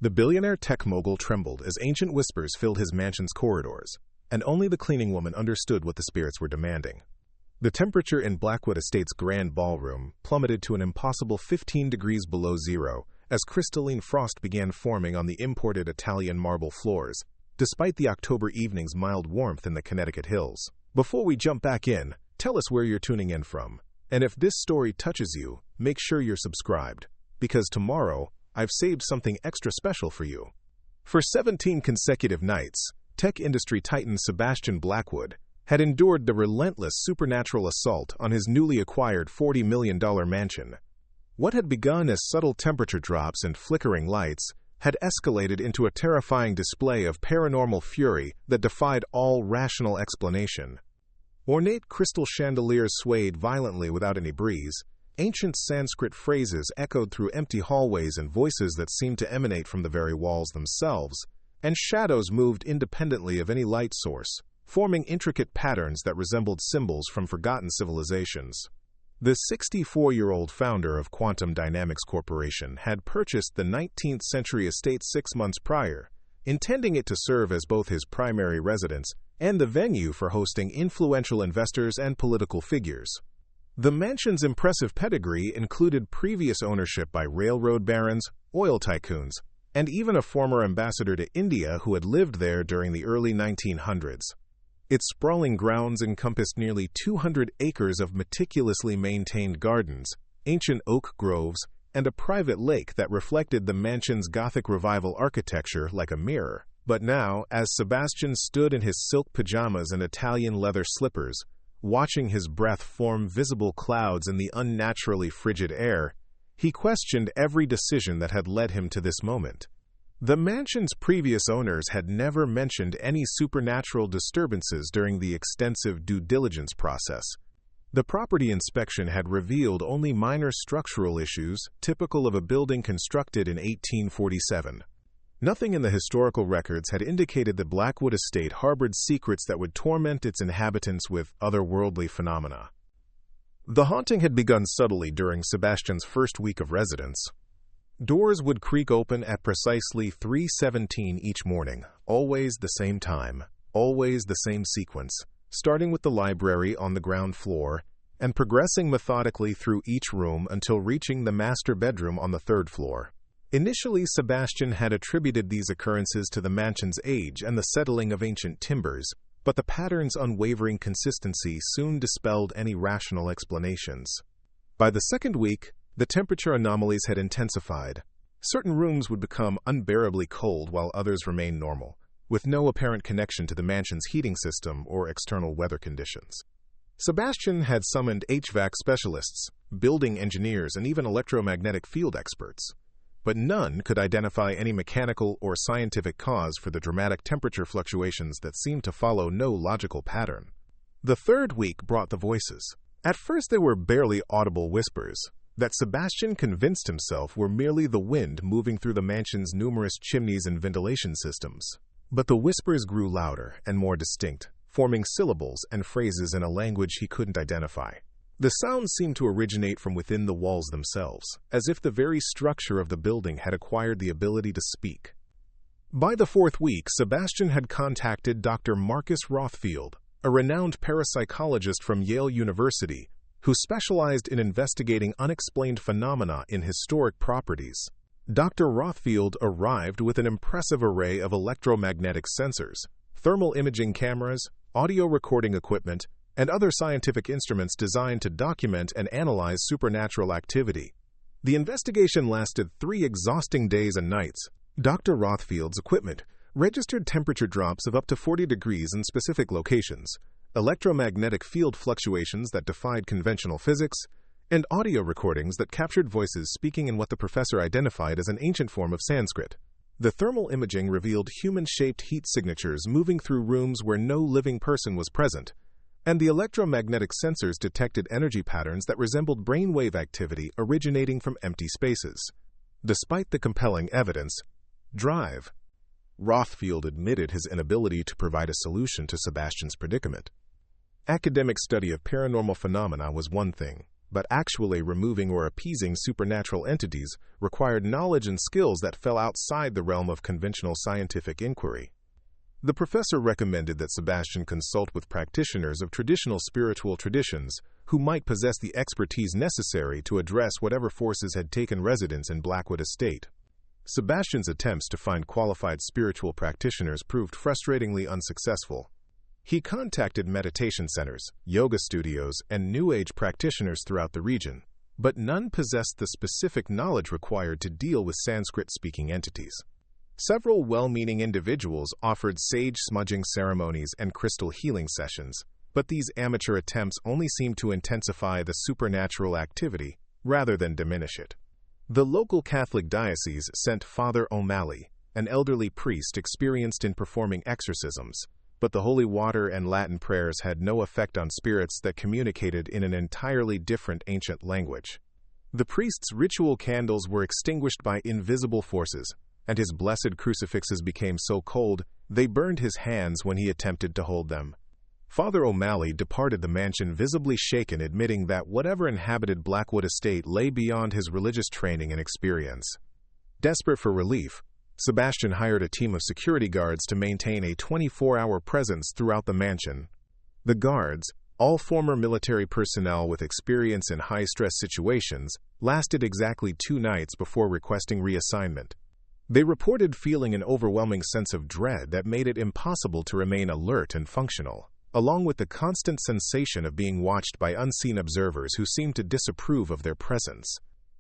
The billionaire tech mogul trembled as ancient whispers filled his mansion's corridors, and only the cleaning woman understood what the spirits were demanding. The temperature in Blackwood Estate's grand ballroom plummeted to an impossible 15 degrees below zero as crystalline frost began forming on the imported Italian marble floors, despite the October evening's mild warmth in the Connecticut hills. Before we jump back in, tell us where you're tuning in from. And if this story touches you, make sure you're subscribed, because tomorrow, I've saved something extra special for you. For 17 consecutive nights, tech industry titan Sebastian Blackwood had endured the relentless supernatural assault on his newly acquired $40 million mansion. What had begun as subtle temperature drops and flickering lights had escalated into a terrifying display of paranormal fury that defied all rational explanation. Ornate crystal chandeliers swayed violently without any breeze. Ancient Sanskrit phrases echoed through empty hallways and voices that seemed to emanate from the very walls themselves, and shadows moved independently of any light source, forming intricate patterns that resembled symbols from forgotten civilizations. The 64-year-old founder of Quantum Dynamics Corporation had purchased the 19th-century estate 6 months prior, intending it to serve as both his primary residence and the venue for hosting influential investors and political figures. The mansion's impressive pedigree included previous ownership by railroad barons, oil tycoons, and even a former ambassador to India who had lived there during the early 1900s. Its sprawling grounds encompassed nearly 200 acres of meticulously maintained gardens, ancient oak groves, and a private lake that reflected the mansion's Gothic Revival architecture like a mirror. But now, as Sebastian stood in his silk pajamas and Italian leather slippers, watching his breath form visible clouds in the unnaturally frigid air, he questioned every decision that had led him to this moment. The mansion's previous owners had never mentioned any supernatural disturbances during the extensive due diligence process. The property inspection had revealed only minor structural issues typical of a building constructed in 1847. Nothing in the historical records had indicated that Blackwood Estate harbored secrets that would torment its inhabitants with otherworldly phenomena. The haunting had begun subtly during Sebastian's first week of residence. Doors would creak open at precisely 3:17 each morning, always the same time, always the same sequence, starting with the library on the ground floor and progressing methodically through each room until reaching the master bedroom on the third floor. Initially, Sebastian had attributed these occurrences to the mansion's age and the settling of ancient timbers, but the pattern's unwavering consistency soon dispelled any rational explanations. By the second week, the temperature anomalies had intensified. Certain rooms would become unbearably cold while others remained normal, with no apparent connection to the mansion's heating system or external weather conditions. Sebastian had summoned HVAC specialists, building engineers, and even electromagnetic field experts, but none could identify any mechanical or scientific cause for the dramatic temperature fluctuations that seemed to follow no logical pattern. The third week brought the voices. At first they were barely audible whispers that Sebastian convinced himself were merely the wind moving through the mansion's numerous chimneys and ventilation systems. But the whispers grew louder and more distinct, forming syllables and phrases in a language he couldn't identify. The sounds seemed to originate from within the walls themselves, as if the very structure of the building had acquired the ability to speak. By the fourth week, Sebastian had contacted Dr. Marcus Rothfield, a renowned parapsychologist from Yale University, who specialized in investigating unexplained phenomena in historic properties. Dr. Rothfield arrived with an impressive array of electromagnetic sensors, thermal imaging cameras, audio recording equipment, and other scientific instruments designed to document and analyze supernatural activity. The investigation lasted 3 exhausting days and nights. Dr. Rothfield's equipment registered temperature drops of up to 40 degrees in specific locations, electromagnetic field fluctuations that defied conventional physics, and audio recordings that captured voices speaking in what the professor identified as an ancient form of Sanskrit. The thermal imaging revealed human-shaped heat signatures moving through rooms where no living person was present, and the electromagnetic sensors detected energy patterns that resembled brainwave activity originating from empty spaces. Despite the compelling evidence, Rothfield admitted his inability to provide a solution to Sebastian's predicament. Academic study of paranormal phenomena was one thing, but actually removing or appeasing supernatural entities required knowledge and skills that fell outside the realm of conventional scientific inquiry. The professor recommended that Sebastian consult with practitioners of traditional spiritual traditions who might possess the expertise necessary to address whatever forces had taken residence in Blackwood Estate. Sebastian's attempts to find qualified spiritual practitioners proved frustratingly unsuccessful. He contacted meditation centers, yoga studios, and New Age practitioners throughout the region, but none possessed the specific knowledge required to deal with Sanskrit-speaking entities. Several well-meaning individuals offered sage smudging ceremonies and crystal healing sessions, but these amateur attempts only seemed to intensify the supernatural activity rather than diminish it. The local Catholic diocese sent Father O'Malley, an elderly priest experienced in performing exorcisms, but the holy water and Latin prayers had no effect on spirits that communicated in an entirely different ancient language. The priest's ritual candles were extinguished by invisible forces, and his blessed crucifixes became so cold they burned his hands when he attempted to hold them. Father O'Malley departed the mansion visibly shaken, admitting that whatever inhabited Blackwood Estate lay beyond his religious training and experience. Desperate for relief, Sebastian hired a team of security guards to maintain a 24-hour presence throughout the mansion. The guards, all former military personnel with experience in high-stress situations, lasted exactly 2 nights before requesting reassignment. They reported feeling an overwhelming sense of dread that made it impossible to remain alert and functional, along with the constant sensation of being watched by unseen observers who seemed to disapprove of their presence.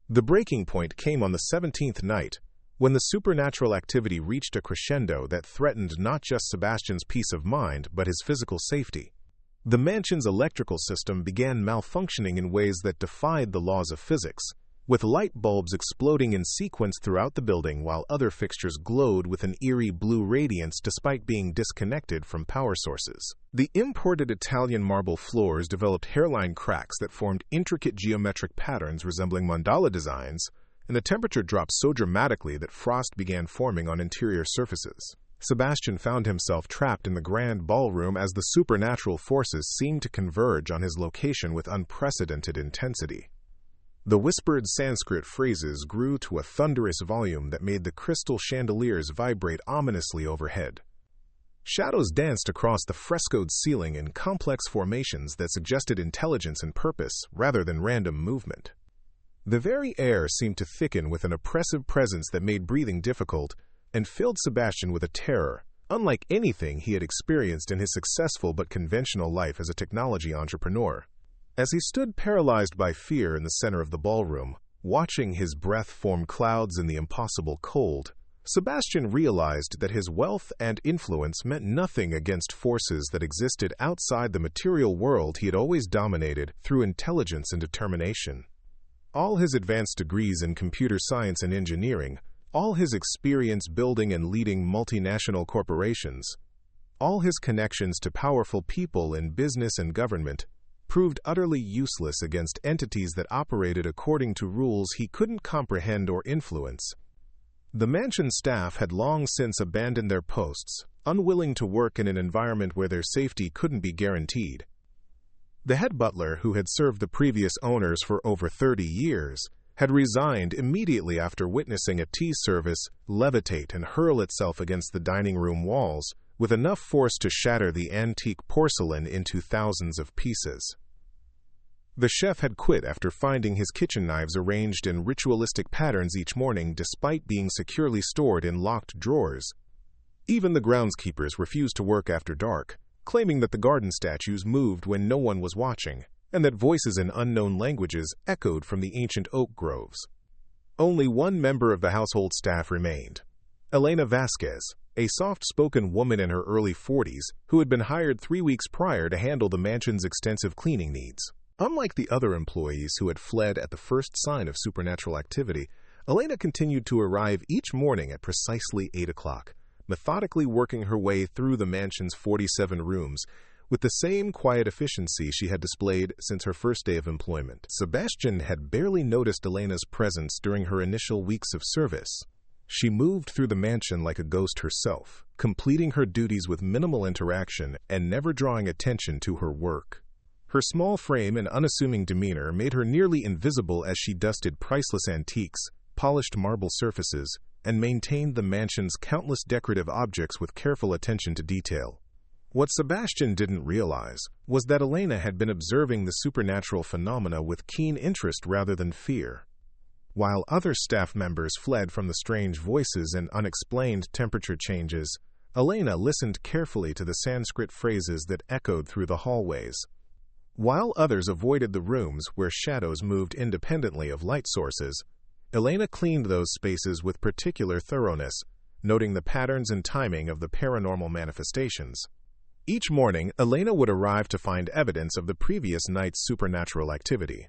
The breaking point came on the 17th night, when the supernatural activity reached a crescendo that threatened not just Sebastian's peace of mind but his physical safety. The mansion's electrical system began malfunctioning in ways that defied the laws of physics, with light bulbs exploding in sequence throughout the building while other fixtures glowed with an eerie blue radiance despite being disconnected from power sources. The imported Italian marble floors developed hairline cracks that formed intricate geometric patterns resembling mandala designs, and the temperature dropped so dramatically that frost began forming on interior surfaces. Sebastian found himself trapped in the grand ballroom as the supernatural forces seemed to converge on his location with unprecedented intensity. The whispered Sanskrit phrases grew to a thunderous volume that made the crystal chandeliers vibrate ominously overhead. Shadows danced across the frescoed ceiling in complex formations that suggested intelligence and purpose rather than random movement. The very air seemed to thicken with an oppressive presence that made breathing difficult and filled Sebastian with a terror, unlike anything he had experienced in his successful but conventional life as a technology entrepreneur. As he stood paralyzed by fear in the center of the ballroom, watching his breath form clouds in the impossible cold, Sebastian realized that his wealth and influence meant nothing against forces that existed outside the material world he had always dominated through intelligence and determination. All his advanced degrees in computer science and engineering, all his experience building and leading multinational corporations, all his connections to powerful people in business and government, proved utterly useless against entities that operated according to rules he couldn't comprehend or influence. The mansion staff had long since abandoned their posts, unwilling to work in an environment where their safety couldn't be guaranteed. The head butler, who had served the previous owners for over 30 years, had resigned immediately after witnessing a tea service levitate and hurl itself against the dining room walls, with enough force to shatter the antique porcelain into thousands of pieces. The chef had quit after finding his kitchen knives arranged in ritualistic patterns each morning despite being securely stored in locked drawers. Even the groundskeepers refused to work after dark, claiming that the garden statues moved when no one was watching, and that voices in unknown languages echoed from the ancient oak groves. Only one member of the household staff remained, Elena Vasquez, a soft-spoken woman in her early 40s who had been hired 3 weeks prior to handle the mansion's extensive cleaning needs. Unlike the other employees who had fled at the first sign of supernatural activity, Elena continued to arrive each morning at precisely 8 o'clock, methodically working her way through the mansion's 47 rooms with the same quiet efficiency she had displayed since her first day of employment. Sebastian had barely noticed Elena's presence during her initial weeks of service. She moved through the mansion like a ghost herself, completing her duties with minimal interaction and never drawing attention to her work. Her small frame and unassuming demeanor made her nearly invisible as she dusted priceless antiques, polished marble surfaces, and maintained the mansion's countless decorative objects with careful attention to detail. What Sebastian didn't realize was that Elena had been observing the supernatural phenomena with keen interest rather than fear. While other staff members fled from the strange voices and unexplained temperature changes, Elena listened carefully to the Sanskrit phrases that echoed through the hallways. While others avoided the rooms where shadows moved independently of light sources, Elena cleaned those spaces with particular thoroughness, noting the patterns and timing of the paranormal manifestations. Each morning, Elena would arrive to find evidence of the previous night's supernatural activity.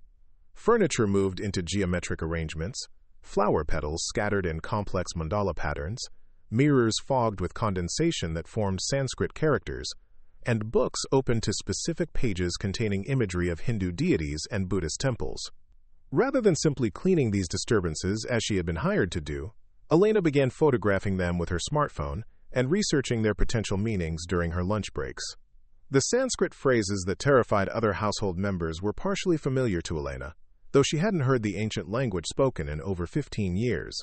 Furniture moved into geometric arrangements, flower petals scattered in complex mandala patterns, mirrors fogged with condensation that formed Sanskrit characters, and books opened to specific pages containing imagery of Hindu deities and Buddhist temples. Rather than simply cleaning these disturbances as she had been hired to do, Elena began photographing them with her smartphone and researching their potential meanings during her lunch breaks. The Sanskrit phrases that terrified other household members were partially familiar to Elena, though she hadn't heard the ancient language spoken in over 15 years.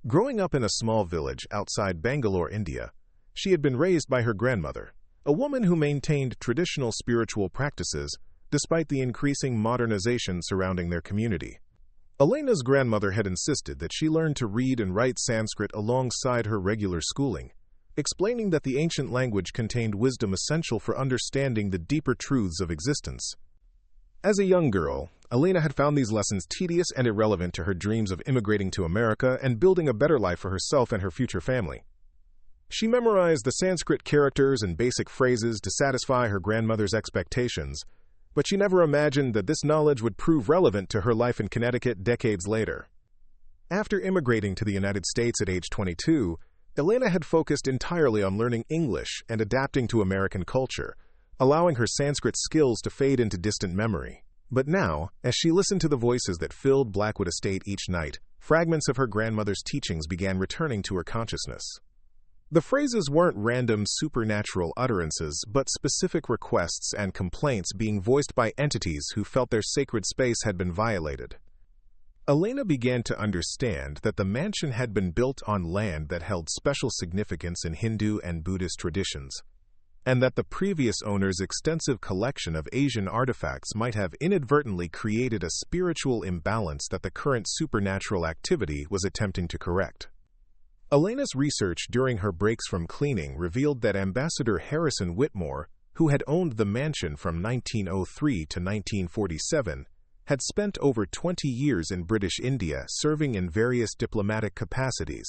Growing up in a small village outside Bangalore, India, she had been raised by her grandmother, a woman who maintained traditional spiritual practices despite the increasing modernization surrounding their community. Elena's grandmother had insisted that she learn to read and write Sanskrit alongside her regular schooling, explaining that the ancient language contained wisdom essential for understanding the deeper truths of existence. As a young girl, Elena had found these lessons tedious and irrelevant to her dreams of immigrating to America and building a better life for herself and her future family. She memorized the Sanskrit characters and basic phrases to satisfy her grandmother's expectations, but she never imagined that this knowledge would prove relevant to her life in Connecticut decades later. After immigrating to the United States at age 22, Elena had focused entirely on learning English and adapting to American culture, allowing her Sanskrit skills to fade into distant memory. But now, as she listened to the voices that filled Blackwood Estate each night, fragments of her grandmother's teachings began returning to her consciousness. The phrases weren't random supernatural utterances, but specific requests and complaints being voiced by entities who felt their sacred space had been violated. Elena began to understand that the mansion had been built on land that held special significance in Hindu and Buddhist traditions, and that the previous owner's extensive collection of Asian artifacts might have inadvertently created a spiritual imbalance that the current supernatural activity was attempting to correct. Elena's research during her breaks from cleaning revealed that Ambassador Harrison Whitmore, who had owned the mansion from 1903 to 1947, had spent over 20 years in British India serving in various diplomatic capacities.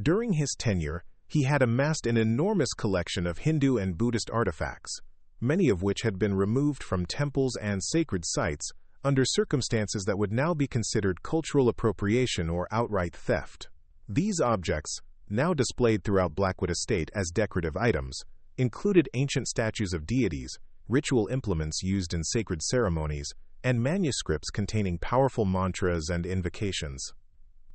During his tenure, he had amassed an enormous collection of Hindu and Buddhist artifacts, many of which had been removed from temples and sacred sites under circumstances that would now be considered cultural appropriation or outright theft. These objects, now displayed throughout Blackwood Estate as decorative items, included ancient statues of deities, ritual implements used in sacred ceremonies, and manuscripts containing powerful mantras and invocations.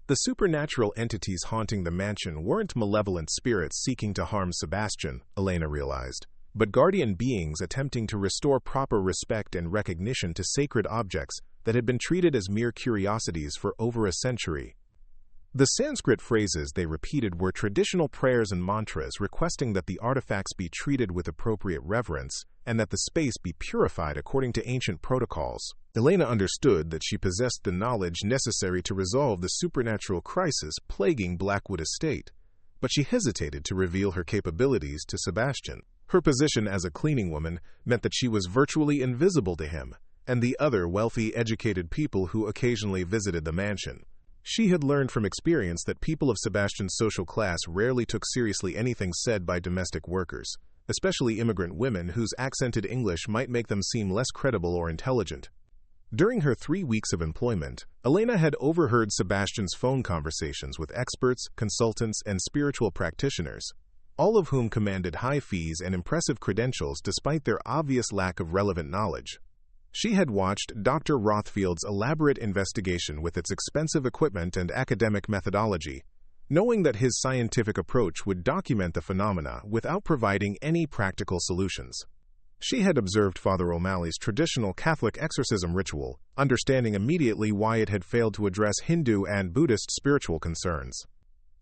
The supernatural entities haunting the mansion weren't malevolent spirits seeking to harm Sebastian, Elena realized, but guardian beings attempting to restore proper respect and recognition to sacred objects that had been treated as mere curiosities for over a century. The Sanskrit phrases they repeated were traditional prayers and mantras requesting that the artifacts be treated with appropriate reverence and that the space be purified according to ancient protocols. Elena understood that she possessed the knowledge necessary to resolve the supernatural crisis plaguing Blackwood Estate, but she hesitated to reveal her capabilities to Sebastian. Her position as a cleaning woman meant that she was virtually invisible to him and the other wealthy, educated people who occasionally visited the mansion. She had learned from experience that people of Sebastian's social class rarely took seriously anything said by domestic workers, especially immigrant women whose accented English might make them seem less credible or intelligent. During her 3 weeks of employment, Elena had overheard Sebastian's phone conversations with experts, consultants, and spiritual practitioners, all of whom commanded high fees and impressive credentials despite their obvious lack of relevant knowledge. She had watched Dr. Rothfield's elaborate investigation with its expensive equipment and academic methodology, knowing that his scientific approach would document the phenomena without providing any practical solutions. She had observed Father O'Malley's traditional Catholic exorcism ritual, understanding immediately why it had failed to address Hindu and Buddhist spiritual concerns.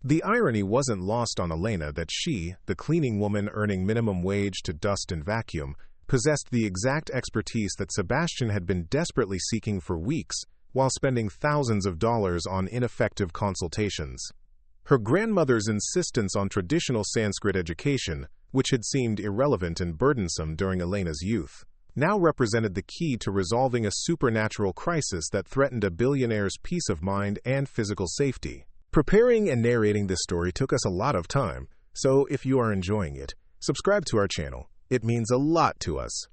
The irony wasn't lost on Elena that she, the cleaning woman earning minimum wage to dust and vacuum, possessed the exact expertise that Sebastian had been desperately seeking for weeks, while spending thousands of dollars on ineffective consultations. Her grandmother's insistence on traditional Sanskrit education, which had seemed irrelevant and burdensome during Elena's youth, now represented the key to resolving a supernatural crisis that threatened a billionaire's peace of mind and physical safety. Preparing and narrating this story took us a lot of time, so if you are enjoying it, subscribe to our channel. It means a lot to us.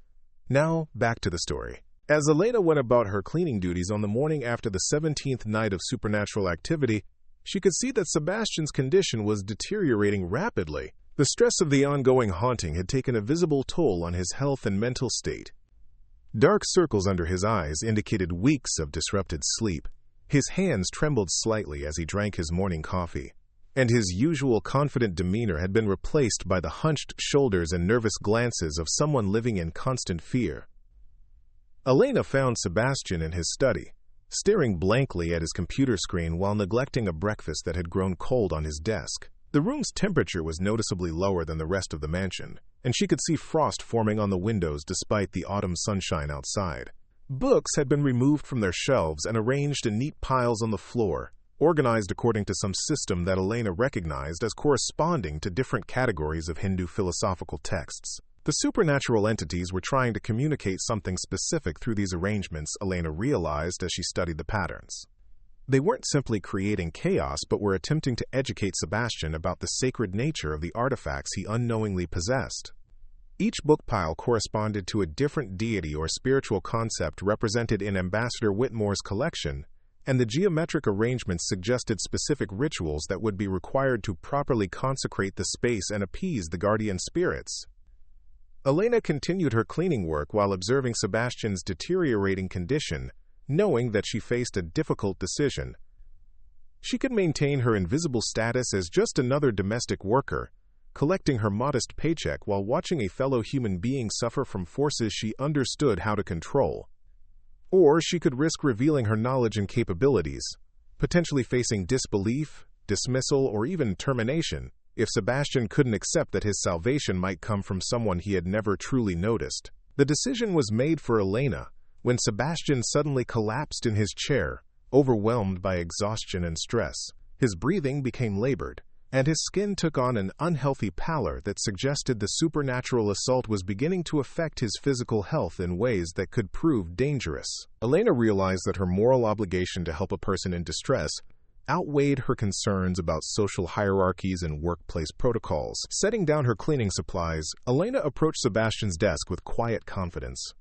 Now, back to the story. As Elena went about her cleaning duties on the morning after the 17th night of supernatural activity, she could see that Sebastian's condition was deteriorating rapidly. The stress of the ongoing haunting had taken a visible toll on his health and mental state. Dark circles under his eyes indicated weeks of disrupted sleep. His hands trembled slightly as he drank his morning coffee, and his usual confident demeanor had been replaced by the hunched shoulders and nervous glances of someone living in constant fear. Elena found Sebastian in his study, staring blankly at his computer screen while neglecting a breakfast that had grown cold on his desk. The room's temperature was noticeably lower than the rest of the mansion, and she could see frost forming on the windows despite the autumn sunshine outside. Books had been removed from their shelves and arranged in neat piles on the floor, organized according to some system that Elena recognized as corresponding to different categories of Hindu philosophical texts. The supernatural entities were trying to communicate something specific through these arrangements, Elena realized as she studied the patterns. They weren't simply creating chaos, but were attempting to educate Sebastian about the sacred nature of the artifacts he unknowingly possessed. Each book pile corresponded to a different deity or spiritual concept represented in Ambassador Whitmore's collection, and the geometric arrangements suggested specific rituals that would be required to properly consecrate the space and appease the guardian spirits. Elena continued her cleaning work while observing Sebastian's deteriorating condition, knowing that she faced a difficult decision. She could maintain her invisible status as just another domestic worker, collecting her modest paycheck while watching a fellow human being suffer from forces she understood how to control. Or she could risk revealing her knowledge and capabilities, potentially facing disbelief, dismissal, or even termination, if Sebastian couldn't accept that his salvation might come from someone he had never truly noticed. The decision was made for Elena when Sebastian suddenly collapsed in his chair, overwhelmed by exhaustion and stress. His breathing became labored, and his skin took on an unhealthy pallor that suggested the supernatural assault was beginning to affect his physical health in ways that could prove dangerous. Elena realized that her moral obligation to help a person in distress outweighed her concerns about social hierarchies and workplace protocols. Setting down her cleaning supplies, Elena approached Sebastian's desk with quiet confidence.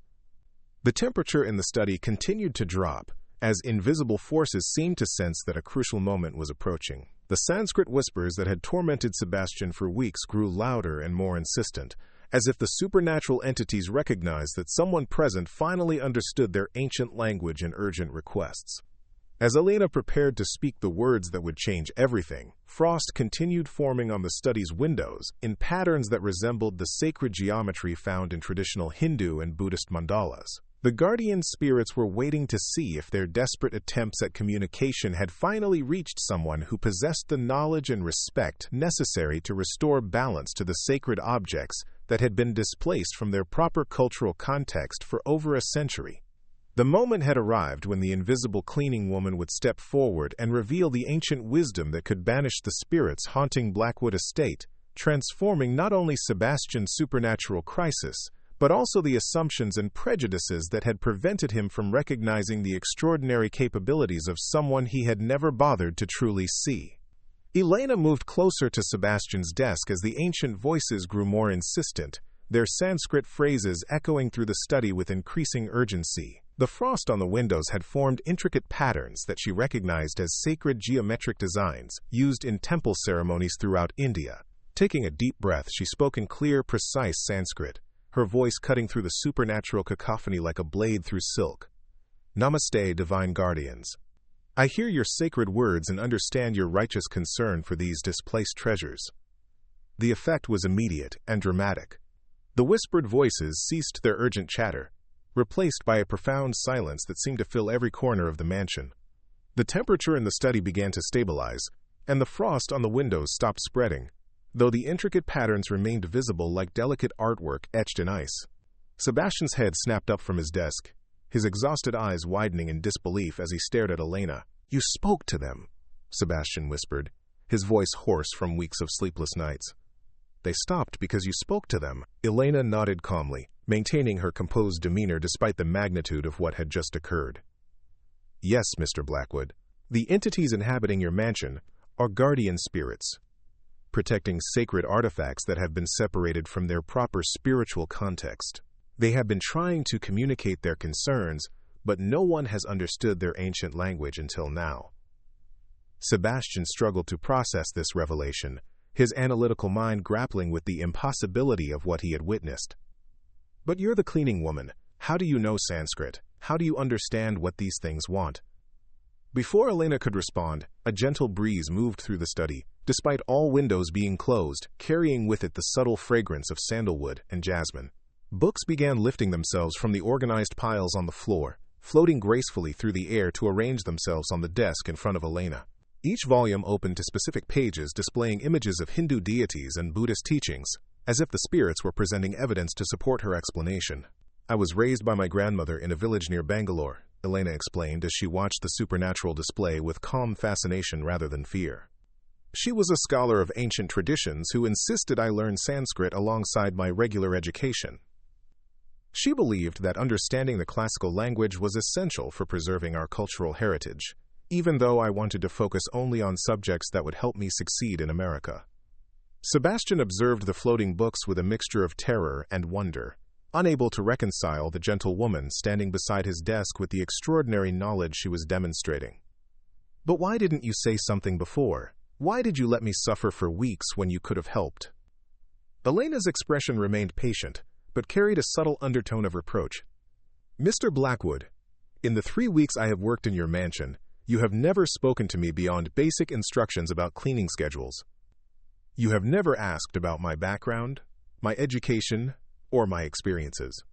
The temperature in the study continued to drop, as invisible forces seemed to sense that a crucial moment was approaching. The Sanskrit whispers that had tormented Sebastian for weeks grew louder and more insistent, as if the supernatural entities recognized that someone present finally understood their ancient language and urgent requests. As Elena prepared to speak the words that would change everything, frost continued forming on the study's windows in patterns that resembled the sacred geometry found in traditional Hindu and Buddhist mandalas. The guardian spirits were waiting to see if their desperate attempts at communication had finally reached someone who possessed the knowledge and respect necessary to restore balance to the sacred objects that had been displaced from their proper cultural context for over a century. The moment had arrived when the invisible cleaning woman would step forward and reveal the ancient wisdom that could banish the spirits haunting Blackwood Estate, transforming not only Sebastian's supernatural crisis, but also the assumptions and prejudices that had prevented him from recognizing the extraordinary capabilities of someone he had never bothered to truly see. Elena moved closer to Sebastian's desk as the ancient voices grew more insistent, their Sanskrit phrases echoing through the study with increasing urgency. The frost on the windows had formed intricate patterns that she recognized as sacred geometric designs used in temple ceremonies throughout India. Taking a deep breath, she spoke in clear, precise Sanskrit, her voice cutting through the supernatural cacophony like a blade through silk. Namaste, divine guardians. I hear your sacred words and understand your righteous concern for these displaced treasures. The effect was immediate and dramatic. The whispered voices ceased their urgent chatter, replaced by a profound silence that seemed to fill every corner of the mansion. The temperature in the study began to stabilize, and the frost on the windows stopped spreading, though the intricate patterns remained visible like delicate artwork etched in ice. Sebastian's head snapped up from his desk, his exhausted eyes widening in disbelief as he stared at Elena. "You spoke to them," Sebastian whispered, his voice hoarse from weeks of sleepless nights. "They stopped because you spoke to them." Elena nodded calmly, maintaining her composed demeanor despite the magnitude of what had just occurred. "Yes, Mr. Blackwood. The entities inhabiting your mansion are guardian spirits, protecting sacred artifacts that have been separated from their proper spiritual context. They have been trying to communicate their concerns, but no one has understood their ancient language until now." Sebastian struggled to process this revelation, his analytical mind grappling with the impossibility of what he had witnessed. "But you're the cleaning woman. How do you know Sanskrit? How do you understand what these things want?" Before Elena could respond, a gentle breeze moved through the study, despite all windows being closed, carrying with it the subtle fragrance of sandalwood and jasmine. Books began lifting themselves from the organized piles on the floor, floating gracefully through the air to arrange themselves on the desk in front of Elena. Each volume opened to specific pages displaying images of Hindu deities and Buddhist teachings, as if the spirits were presenting evidence to support her explanation. "I was raised by my grandmother in a village near Bangalore," Elena explained as she watched the supernatural display with calm fascination rather than fear. "She was a scholar of ancient traditions who insisted I learn Sanskrit alongside my regular education. She believed that understanding the classical language was essential for preserving our cultural heritage, even though I wanted to focus only on subjects that would help me succeed in America." Sebastian observed the floating books with a mixture of terror and wonder, unable to reconcile the gentle woman standing beside his desk with the extraordinary knowledge she was demonstrating. "But why didn't you say something before? Why did you let me suffer for weeks when you could have helped?" Elena's expression remained patient, but carried a subtle undertone of reproach. "Mr. Blackwood, in the 3 weeks I have worked in your mansion, you have never spoken to me beyond basic instructions about cleaning schedules. You have never asked about my background, my education, or my experiences.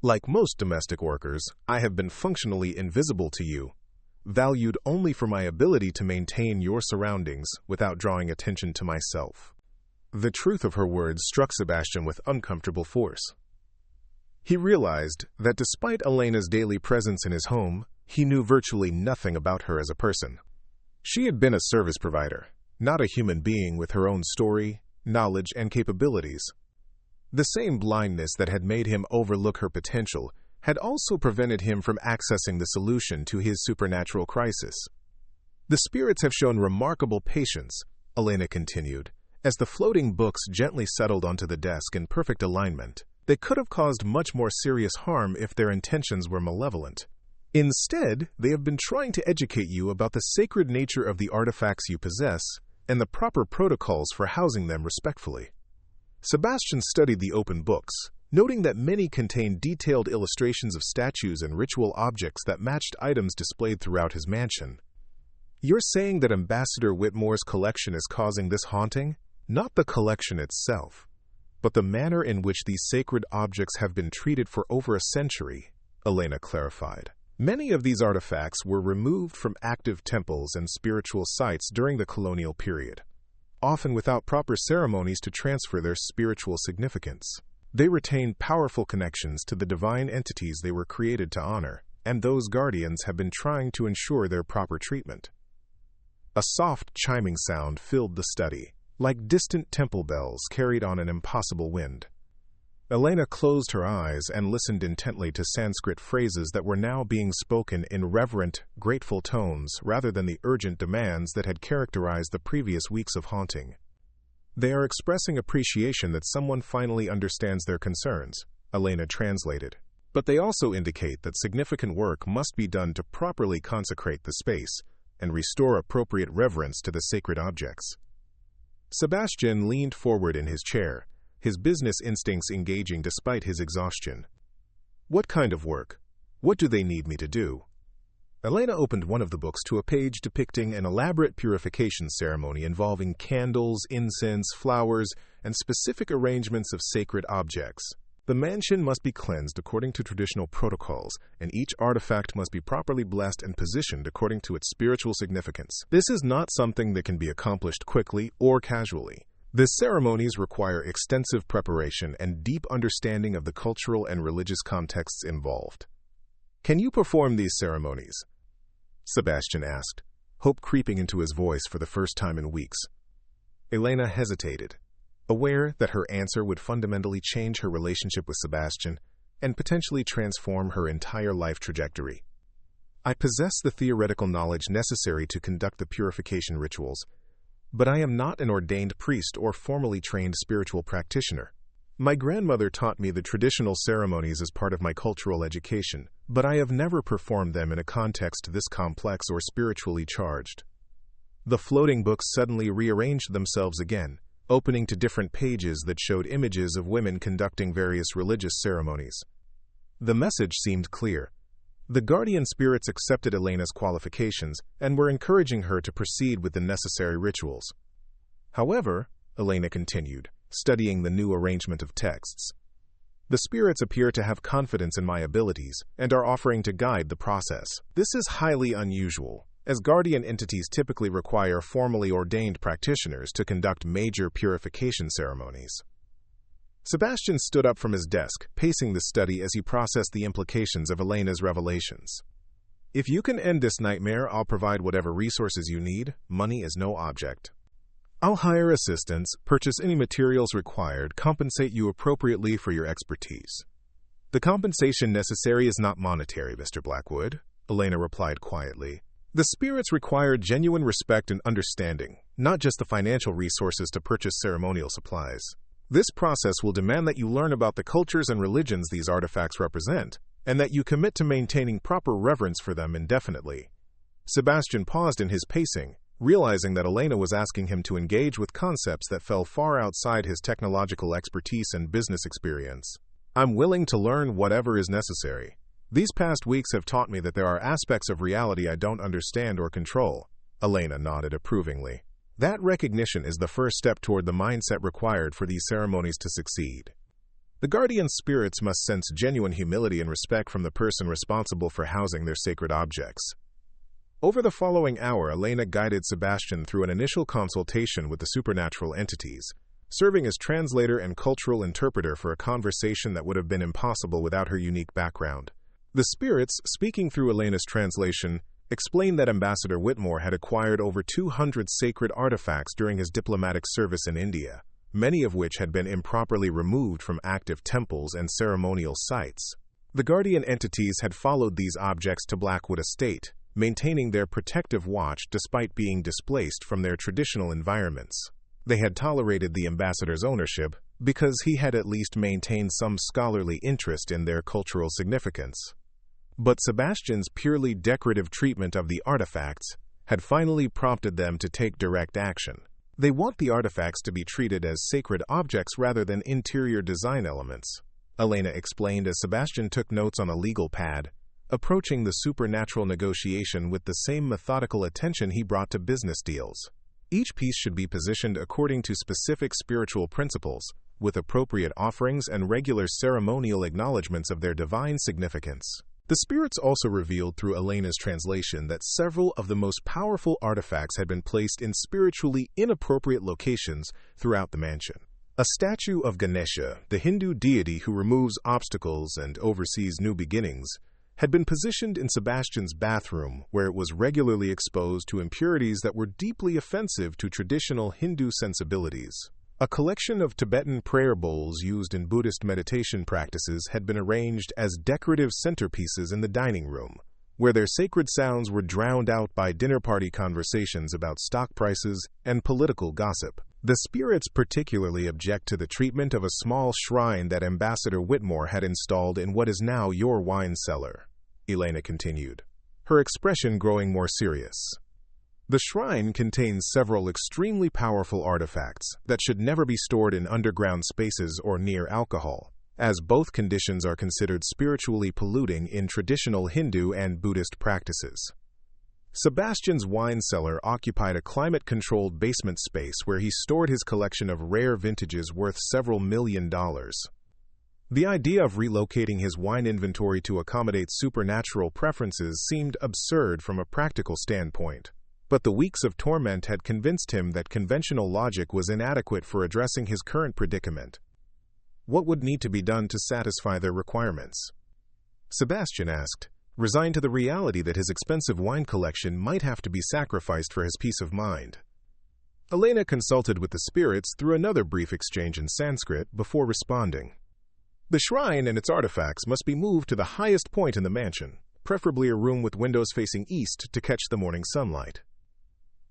Like most domestic workers, I have been functionally invisible to you, valued only for my ability to maintain your surroundings without drawing attention to myself." The truth of her words struck Sebastian with uncomfortable force. He realized that despite Elena's daily presence in his home, he knew virtually nothing about her as a person. She had been a service provider, not a human being with her own story, knowledge, and capabilities. The same blindness that had made him overlook her potential had also prevented him from accessing the solution to his supernatural crisis. "The spirits have shown remarkable patience," Elena continued, as the floating books gently settled onto the desk in perfect alignment. "They could have caused much more serious harm if their intentions were malevolent. Instead, they have been trying to educate you about the sacred nature of the artifacts you possess and the proper protocols for housing them respectfully." Sebastian studied the open books, noting that many contained detailed illustrations of statues and ritual objects that matched items displayed throughout his mansion. "You're saying that Ambassador Whitmore's collection is causing this haunting? Not the collection itself, but the manner in which these sacred objects have been treated for over a century," Elena clarified. "Many of these artifacts were removed from active temples and spiritual sites during the colonial period, often without proper ceremonies to transfer their spiritual significance. They retain powerful connections to the divine entities they were created to honor, and those guardians have been trying to ensure their proper treatment." A soft chiming sound filled the study, like distant temple bells carried on an impossible wind. Elena closed her eyes and listened intently to Sanskrit phrases that were now being spoken in reverent, grateful tones rather than the urgent demands that had characterized the previous weeks of haunting. "They are expressing appreciation that someone finally understands their concerns," Elena translated. "But they also indicate that significant work must be done to properly consecrate the space and restore appropriate reverence to the sacred objects." Sebastian leaned forward in his chair, his business instincts engaging despite his exhaustion. "What kind of work? What do they need me to do?" Elena opened one of the books to a page depicting an elaborate purification ceremony involving candles, incense, flowers, and specific arrangements of sacred objects. The mansion must be cleansed according to traditional protocols, and each artifact must be properly blessed and positioned according to its spiritual significance. This is not something that can be accomplished quickly or casually. The ceremonies require extensive preparation and deep understanding of the cultural and religious contexts involved. Can you perform these ceremonies? Sebastian asked, hope creeping into his voice for the first time in weeks. Elena hesitated, aware that her answer would fundamentally change her relationship with Sebastian and potentially transform her entire life trajectory. I possess the theoretical knowledge necessary to conduct the purification rituals, but I am not an ordained priest or formally trained spiritual practitioner. My grandmother taught me the traditional ceremonies as part of my cultural education, but I have never performed them in a context this complex or spiritually charged. The floating books suddenly rearranged themselves again, opening to different pages that showed images of women conducting various religious ceremonies. The message seemed clear. The guardian spirits accepted Elena's qualifications and were encouraging her to proceed with the necessary rituals. However, Elena continued, studying the new arrangement of texts, the spirits appear to have confidence in my abilities and are offering to guide the process. This is highly unusual, as guardian entities typically require formally ordained practitioners to conduct major purification ceremonies. Sebastian stood up from his desk, pacing the study as he processed the implications of Elena's revelations. If you can end this nightmare, I'll provide whatever resources you need. Money is no object. I'll hire assistants, purchase any materials required, compensate you appropriately for your expertise. The compensation necessary is not monetary, Mr. Blackwood, Elena replied quietly. The spirits require genuine respect and understanding, not just the financial resources to purchase ceremonial supplies. This process will demand that you learn about the cultures and religions these artifacts represent, and that you commit to maintaining proper reverence for them indefinitely. Sebastian paused in his pacing, realizing that Elena was asking him to engage with concepts that fell far outside his technological expertise and business experience. I'm willing to learn whatever is necessary. These past weeks have taught me that there are aspects of reality I don't understand or control. Elena nodded approvingly. That recognition is the first step toward the mindset required for these ceremonies to succeed. The guardian spirits must sense genuine humility and respect from the person responsible for housing their sacred objects. Over the following hour, Elena guided Sebastian through an initial consultation with the supernatural entities, serving as translator and cultural interpreter for a conversation that would have been impossible without her unique background. The spirits, speaking through Elena's translation, explained that Ambassador Whitmore had acquired over 200 sacred artifacts during his diplomatic service in India, many of which had been improperly removed from active temples and ceremonial sites. The guardian entities had followed these objects to Blackwood Estate, maintaining their protective watch despite being displaced from their traditional environments. They had tolerated the ambassador's ownership because he had at least maintained some scholarly interest in their cultural significance. But Sebastian's purely decorative treatment of the artifacts had finally prompted them to take direct action. They want the artifacts to be treated as sacred objects rather than interior design elements, Elena explained as Sebastian took notes on a legal pad, approaching the supernatural negotiation with the same methodical attention he brought to business deals. Each piece should be positioned according to specific spiritual principles, with appropriate offerings and regular ceremonial acknowledgments of their divine significance. The spirits also revealed through Elena's translation that several of the most powerful artifacts had been placed in spiritually inappropriate locations throughout the mansion. A statue of Ganesha, the Hindu deity who removes obstacles and oversees new beginnings, had been positioned in Sebastian's bathroom, where it was regularly exposed to impurities that were deeply offensive to traditional Hindu sensibilities. A collection of Tibetan prayer bowls used in Buddhist meditation practices had been arranged as decorative centerpieces in the dining room, where their sacred sounds were drowned out by dinner party conversations about stock prices and political gossip. The spirits particularly object to the treatment of a small shrine that Ambassador Whitmore had installed in what is now your wine cellar, Elena continued, her expression growing more serious. The shrine contains several extremely powerful artifacts that should never be stored in underground spaces or near alcohol, as both conditions are considered spiritually polluting in traditional Hindu and Buddhist practices. Sebastian's wine cellar occupied a climate-controlled basement space where he stored his collection of rare vintages worth several $1 million. The idea of relocating his wine inventory to accommodate supernatural preferences seemed absurd from a practical standpoint, but the weeks of torment had convinced him that conventional logic was inadequate for addressing his current predicament. What would need to be done to satisfy their requirements? Sebastian asked, resigned to the reality that his expensive wine collection might have to be sacrificed for his peace of mind. Elena consulted with the spirits through another brief exchange in Sanskrit before responding. The shrine and its artifacts must be moved to the highest point in the mansion, preferably a room with windows facing east to catch the morning sunlight.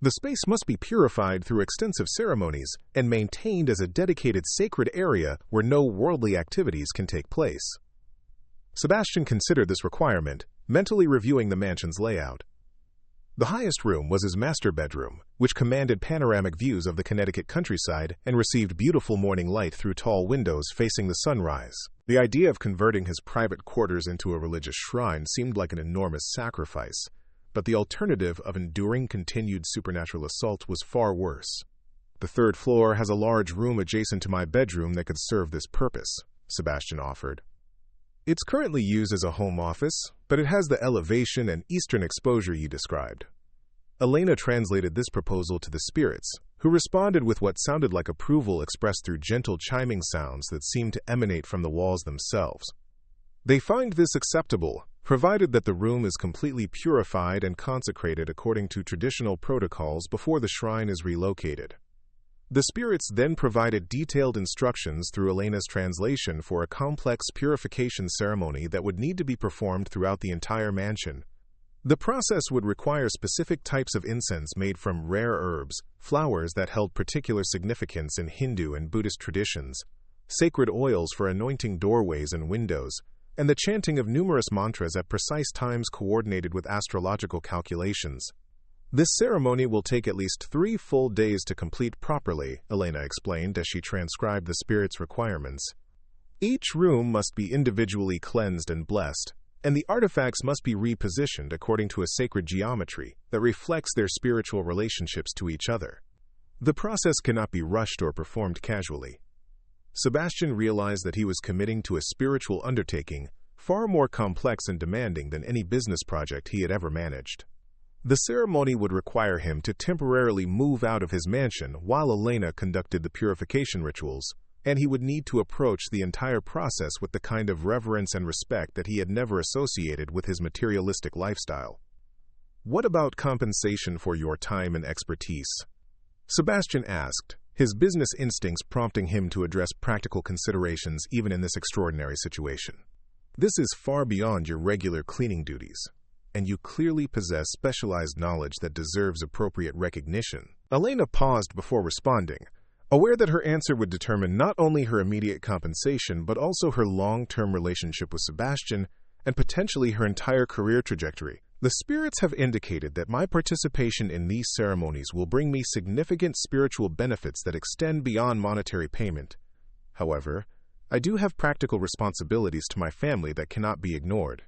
The space must be purified through extensive ceremonies and maintained as a dedicated sacred area where no worldly activities can take place. Sebastian considered this requirement, mentally reviewing the mansion's layout. The highest room was his master bedroom, which commanded panoramic views of the Connecticut countryside and received beautiful morning light through tall windows facing the sunrise. The idea of converting his private quarters into a religious shrine seemed like an enormous sacrifice, but the alternative of enduring continued supernatural assault was far worse. The third floor has a large room adjacent to my bedroom that could serve this purpose, Sebastian offered. It's currently used as a home office, but it has the elevation and eastern exposure you described. Elena translated this proposal to the spirits, who responded with what sounded like approval expressed through gentle chiming sounds that seemed to emanate from the walls themselves. They find this acceptable, provided that the room is completely purified and consecrated according to traditional protocols before the shrine is relocated. The spirits then provided detailed instructions through Elena's translation for a complex purification ceremony that would need to be performed throughout the entire mansion. The process would require specific types of incense made from rare herbs, flowers that held particular significance in Hindu and Buddhist traditions, sacred oils for anointing doorways and windows, and the chanting of numerous mantras at precise times coordinated with astrological calculations. This ceremony will take at least 3 full days to complete properly, Elena explained as she transcribed the spirit's requirements. Each room must be individually cleansed and blessed, and the artifacts must be repositioned according to a sacred geometry that reflects their spiritual relationships to each other. The process cannot be rushed or performed casually. Sebastian realized that he was committing to a spiritual undertaking far more complex and demanding than any business project he had ever managed. The ceremony would require him to temporarily move out of his mansion while Elena conducted the purification rituals, and he would need to approach the entire process with the kind of reverence and respect that he had never associated with his materialistic lifestyle. "What about compensation for your time and expertise?" Sebastian asked, his business instincts prompting him to address practical considerations even in this extraordinary situation. "This is far beyond your regular cleaning duties, and you clearly possess specialized knowledge that deserves appropriate recognition." Elena paused before responding, aware that her answer would determine not only her immediate compensation but also her long-term relationship with Sebastian and potentially her entire career trajectory. "The spirits have indicated that my participation in these ceremonies will bring me significant spiritual benefits that extend beyond monetary payment. However, I do have practical responsibilities to my family that cannot be ignored."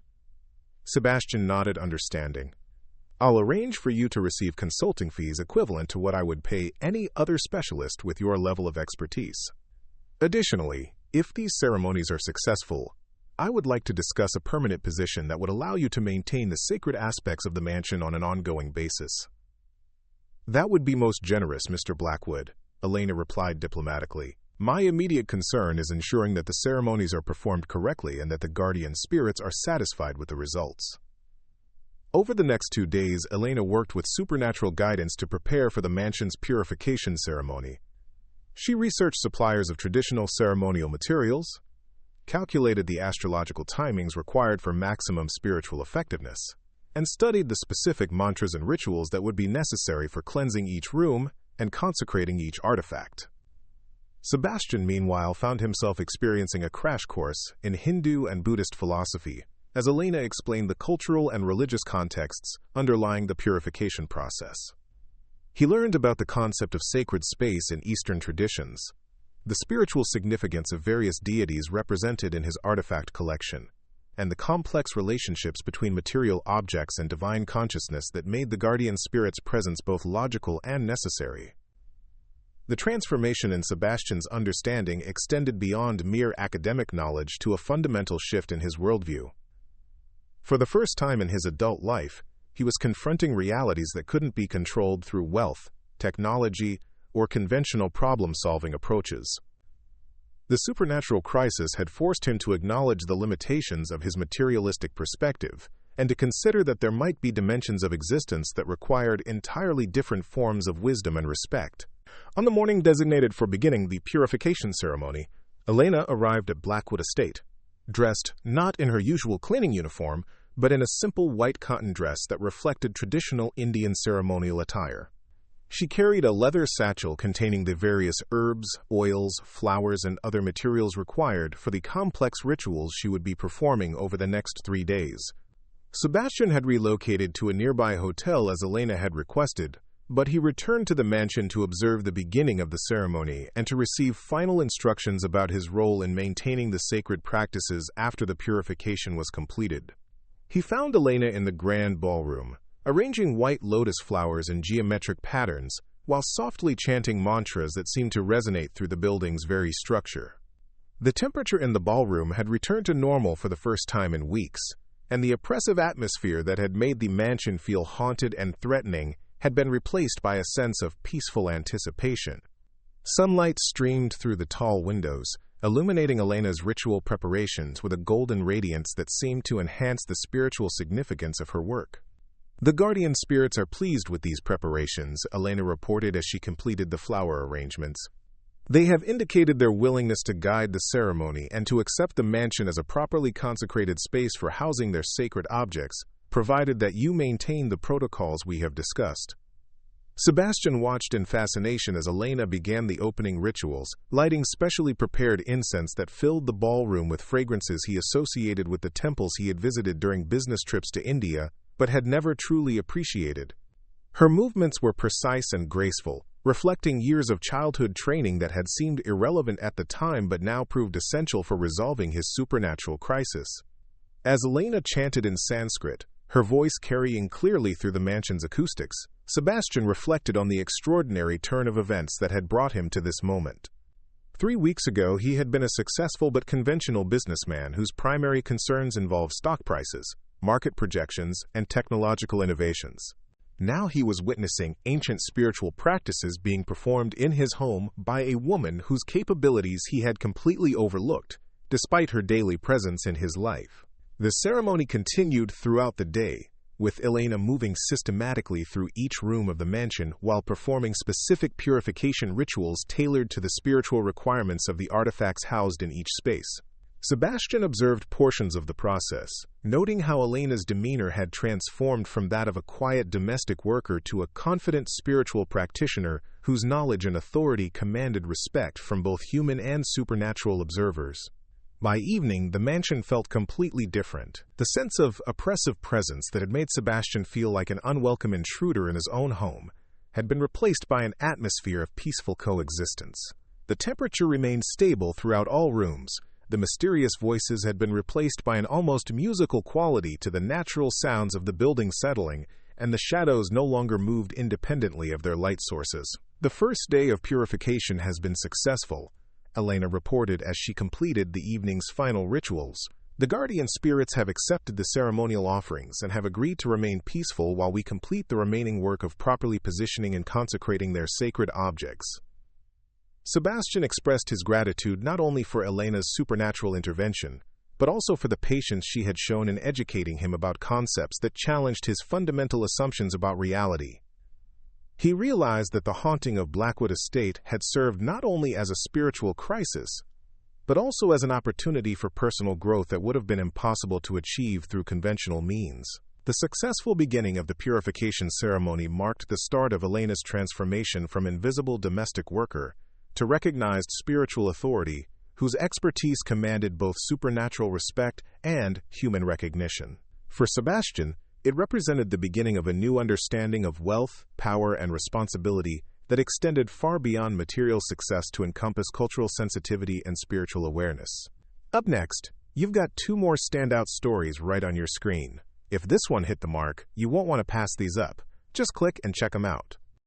Sebastian nodded, understanding. "I'll arrange for you to receive consulting fees equivalent to what I would pay any other specialist with your level of expertise. Additionally, if these ceremonies are successful, I would like to discuss a permanent position that would allow you to maintain the sacred aspects of the mansion on an ongoing basis." "That would be most generous, Mr. Blackwood," Elena replied diplomatically. "My immediate concern is ensuring that the ceremonies are performed correctly and that the guardian spirits are satisfied with the results." Over the next 2 days, Elena worked with supernatural guidance to prepare for the mansion's purification ceremony. She researched suppliers of traditional ceremonial materials, calculated the astrological timings required for maximum spiritual effectiveness, and studied the specific mantras and rituals that would be necessary for cleansing each room and consecrating each artifact. Sebastian, meanwhile, found himself experiencing a crash course in Hindu and Buddhist philosophy, as Elena explained the cultural and religious contexts underlying the purification process. He learned about the concept of sacred space in Eastern traditions, the spiritual significance of various deities represented in his artifact collection, and the complex relationships between material objects and divine consciousness that made the guardian spirit's presence both logical and necessary. The transformation in Sebastian's understanding extended beyond mere academic knowledge to a fundamental shift in his worldview. For the first time in his adult life, he was confronting realities that couldn't be controlled through wealth, technology, or conventional problem-solving approaches. The supernatural crisis had forced him to acknowledge the limitations of his materialistic perspective and to consider that there might be dimensions of existence that required entirely different forms of wisdom and respect. On the morning designated for beginning the purification ceremony, Elena arrived at Blackwood Estate, dressed not in her usual cleaning uniform, but in a simple white cotton dress that reflected traditional Indian ceremonial attire. She carried a leather satchel containing the various herbs, oils, flowers, and other materials required for the complex rituals she would be performing over the next 3 days. Sebastian had relocated to a nearby hotel as Elena had requested, but he returned to the mansion to observe the beginning of the ceremony and to receive final instructions about his role in maintaining the sacred practices after the purification was completed. He found Elena in the grand ballroom, arranging white lotus flowers in geometric patterns, while softly chanting mantras that seemed to resonate through the building's very structure. The temperature in the ballroom had returned to normal for the first time in weeks, and the oppressive atmosphere that had made the mansion feel haunted and threatening had been replaced by a sense of peaceful anticipation. Sunlight streamed through the tall windows, illuminating Elena's ritual preparations with a golden radiance that seemed to enhance the spiritual significance of her work. "The guardian spirits are pleased with these preparations," Elena reported as she completed the flower arrangements. "They have indicated their willingness to guide the ceremony and to accept the mansion as a properly consecrated space for housing their sacred objects, provided that you maintain the protocols we have discussed." Sebastian watched in fascination as Elena began the opening rituals, lighting specially prepared incense that filled the ballroom with fragrances he associated with the temples he had visited during business trips to India, but had never truly appreciated. Her movements were precise and graceful, reflecting years of childhood training that had seemed irrelevant at the time but now proved essential for resolving his supernatural crisis. As Elena chanted in Sanskrit, her voice carrying clearly through the mansion's acoustics, Sebastian reflected on the extraordinary turn of events that had brought him to this moment. 3 weeks ago, he had been a successful but conventional businessman whose primary concerns involved stock prices, market projections, and technological innovations. Now he was witnessing ancient spiritual practices being performed in his home by a woman whose capabilities he had completely overlooked, despite her daily presence in his life. The ceremony continued throughout the day, with Elena moving systematically through each room of the mansion while performing specific purification rituals tailored to the spiritual requirements of the artifacts housed in each space. Sebastian observed portions of the process, noting how Elena's demeanor had transformed from that of a quiet domestic worker to a confident spiritual practitioner whose knowledge and authority commanded respect from both human and supernatural observers. By evening, the mansion felt completely different. The sense of oppressive presence that had made Sebastian feel like an unwelcome intruder in his own home had been replaced by an atmosphere of peaceful coexistence. The temperature remained stable throughout all rooms. The mysterious voices had been replaced by an almost musical quality to the natural sounds of the building settling, and the shadows no longer moved independently of their light sources. "The first day of purification has been successful," Elena reported as she completed the evening's final rituals. "The guardian spirits have accepted the ceremonial offerings and have agreed to remain peaceful while we complete the remaining work of properly positioning and consecrating their sacred objects." Sebastian expressed his gratitude not only for Elena's supernatural intervention, but also for the patience she had shown in educating him about concepts that challenged his fundamental assumptions about reality. He realized that the haunting of Blackwood Estate had served not only as a spiritual crisis, but also as an opportunity for personal growth that would have been impossible to achieve through conventional means. The successful beginning of the purification ceremony marked the start of Elena's transformation from invisible domestic worker to recognized spiritual authority, whose expertise commanded both supernatural respect and human recognition. For Sebastian, it represented the beginning of a new understanding of wealth, power, and responsibility that extended far beyond material success to encompass cultural sensitivity and spiritual awareness. Up next, you've got two more standout stories right on your screen. If this one hit the mark, you won't want to pass these up. Just click and check them out.